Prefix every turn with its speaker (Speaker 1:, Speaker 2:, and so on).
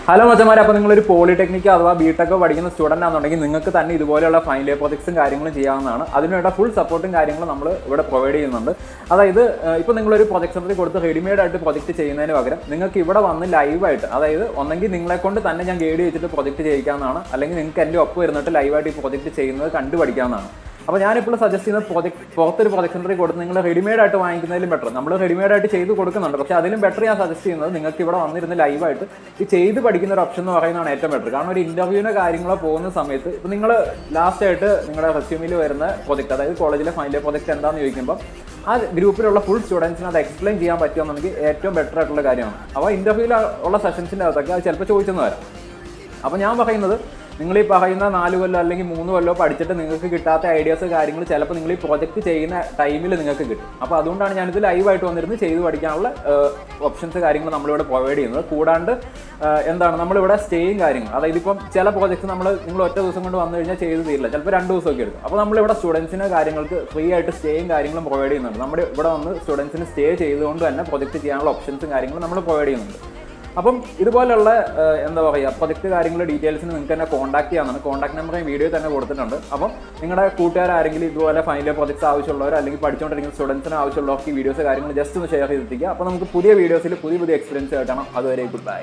Speaker 1: Hello മച്ചന്മാരെ, അപ്പോൾ നിങ്ങളൊരു പോളിടെക്നിക്ക് അഥവാ ബിടെക് പഠിക്കുന്ന സ്റ്റുഡൻ്റ് ആണെന്നുണ്ടെങ്കിൽ നിങ്ങൾക്ക് തന്നെ ഇതുപോലെയുള്ള ഫൈനൽ ഇയർ പ്രോജക്ട്സും കാര്യങ്ങളും ചെയ്യാവുന്നതാണ്. അതിനുവേണ്ട ഫുൾ സപ്പോർട്ടും കാര്യങ്ങളും നമ്മൾ ഇവിടെ പ്രൊവൈഡ് ചെയ്യുന്നുണ്ട്. അതായത് ഇപ്പോൾ നിങ്ങളൊരു പ്രൊജക്ട് സെന്ററിൽ കൊടുത്ത് റെഡിമെയ്ഡ് ആയിട്ട് പ്രൊജക്ട് ചെയ്യുന്നതിന് പകരം നിങ്ങൾക്ക് ഇവിടെ വന്ന് ലൈവായിട്ട്, അതായത് ഒന്നെങ്കിൽ നിങ്ങളെ കൊണ്ട് തന്നെ ഞാൻ ഗൈഡ് ചെയ്തിട്ട് പ്രൊജക്ട് ചെയ്യിക്കാവുന്നതാണ്, അല്ലെങ്കിൽ നിങ്ങൾക്ക് എൻ്റെ ഒപ്പം ഇരുന്നിട്ട് ലൈവായിട്ട് ഈ പ്രൊജക്ട് ചെയ്യുന്നത് കണ്ടുപഠിക്കാവുന്നതാണ്. അപ്പോൾ ഞാനിപ്പോൾ സജസ്റ്റ് ചെയ്യുന്നത് പുറത്തൊരു പ്രൊജക്ട് സെന്ററിൽ കൊടുത്ത് നിങ്ങൾ റെഡിമെയ്ഡ് ആയിട്ട് വാങ്ങിക്കുന്നതിലും ബെറ്റർ. നമ്മൾ റെഡിമെയ്ഡ് ആയിട്ട് ചെയ്ത് കൊടുക്കുന്നുണ്ട്, പക്ഷേ അതിലും ബെറ്റർ ഞാൻ സജസ്റ്റ് ചെയ്യുന്നത് നിങ്ങൾക്ക് ഇവിടെ വന്നിരുന്ന് ലൈവായിട്ട് ഈ ചെയ്ത് പഠിക്കുന്ന ഒരു ഓപ്ഷൻ എന്ന് പറയുന്നതാണ് ഏറ്റവും ബെറ്റർ. കാരണം ഒരു ഇന്റർവ്യൂവിനോ കാര്യങ്ങളോ പോകുന്ന സമയത്ത് ഇപ്പോൾ നിങ്ങൾ ലാസ്റ്റ് ആയിട്ട് നിങ്ങളുടെ റെസ്യൂമിൽ വരുന്ന പ്രൊജക്ട്, അതായത് കോളേജിലെ ഫൈനൽ ഇയർ പ്രൊജക്ട് എന്താണെന്ന് ചോദിക്കുമ്പോൾ ആ ഗ്രൂപ്പിലുള്ള ഫുൾ സ്റ്റുഡൻസിന് അത് എക്സ്പ്ലെയിൻ ചെയ്യാൻ പറ്റുമെന്നുണ്ടെങ്കിൽ ഏറ്റവും ബെറ്റർ ആയിട്ടുള്ള കാര്യമാണ്. അപ്പോൾ ഇന്റർവ്യൂവിൽ ഉള്ള സെഷൻസിൻ്റെ അകത്തൊക്കെ അത് ചിലപ്പോൾ ചോദിച്ചെന്ന് വരാം. അപ്പോൾ ഞാൻ പറയുന്നത്, നിങ്ങൾ ഈ പറയുന്ന 4 കൊല്ലം അല്ലെങ്കിൽ 3 കൊല്ലം പഠിച്ചിട്ട് നിങ്ങൾക്ക് കിട്ടാത്ത ഐഡിയാസ് കാര്യങ്ങൾ ചിലപ്പോൾ നിങ്ങൾ ഈ പ്രോജക്റ്റ് ചെയ്യുന്ന ടൈമിൽ നിങ്ങൾക്ക് കിട്ടും. അപ്പോൾ അതുകൊണ്ടാണ് ഞാനിത് ലൈവായിട്ട് വന്നിരുന്ന് ചെയ്ത് പഠിക്കാനുള്ള ഓപ്ഷൻസ് കാര്യങ്ങൾ നമ്മളിവിടെ പ്രൊവൈഡ് ചെയ്യുന്നത്. കൂടാണ്ട് എന്താണ് നമ്മളിവിടെ സ്റ്റേയും കാര്യങ്ങൾ, അതായത് ഇപ്പം ചില പ്രോജക്ട്സ് നിങ്ങൾ ഒറ്റ ദിവസം കൊണ്ട് വന്നു കഴിഞ്ഞാൽ ചെയ്ത് തീരില്ല, ചിലപ്പോൾ 2 ദിവസമൊക്കെ എടുക്കും. അപ്പോൾ നമ്മളിവിടെ സ്റ്റുഡൻസിന് കാര്യങ്ങൾക്ക് ഫ്രീ ആയിട്ട് സ്റ്റേയും കാര്യങ്ങളും പ്രൊവൈഡ് ചെയ്യുന്നുണ്ട്. നമ്മുടെ ഇവിടെ വന്ന് സ്റ്റുഡൻസിന് സ്റ്റേ ചെയ്തുകൊണ്ട് തന്നെ പ്രൊജക്റ്റ് ചെയ്യാനുള്ള ഓപ്ഷൻസും കാര്യങ്ങളും നമ്മൾ പ്രൊവൈഡ് ചെയ്യുന്നുണ്ട്. അപ്പം ഇതുപോലുള്ള എന്താ പറയുക പ്രൊജക്റ്റ് കാര്യങ്ങളുടെ ഡീറ്റെയിൽസിന് നിങ്ങൾക്ക് തന്നെ കോൺടാക്ട് ചെയ്യാവുന്നതാണ്. കോൺടാക്ട് നമ്പർ വീഡിയോ തന്നെ കൊടുത്തിട്ടുണ്ട്. അപ്പം നിങ്ങളുടെ കൂട്ടുകാരെങ്കിലും ഇതുപോലെ ഫൈനൽ ഇയർ പ്രൊജക്ട്സ് ആവശ്യമുള്ളവർ അല്ലെങ്കിൽ പഠിച്ചുകൊണ്ടിരിക്കുന്ന സ്റ്റുഡൻസിന് ആവശ്യമുള്ളവർക്ക് ഈ വീഡിയോസ് കാര്യങ്ങൾ ജസ്റ്റ് ഒന്ന് ഷെയർ ചെയ്തിരിക്കുക. അപ്പോൾ നമുക്ക് പുതിയ വീഡിയോസിൽ പുതിയ എക്സ്പീരിയൻസ് ആയിട്ടാണ്. അതുവരെ ഗുഡ് ബൈ.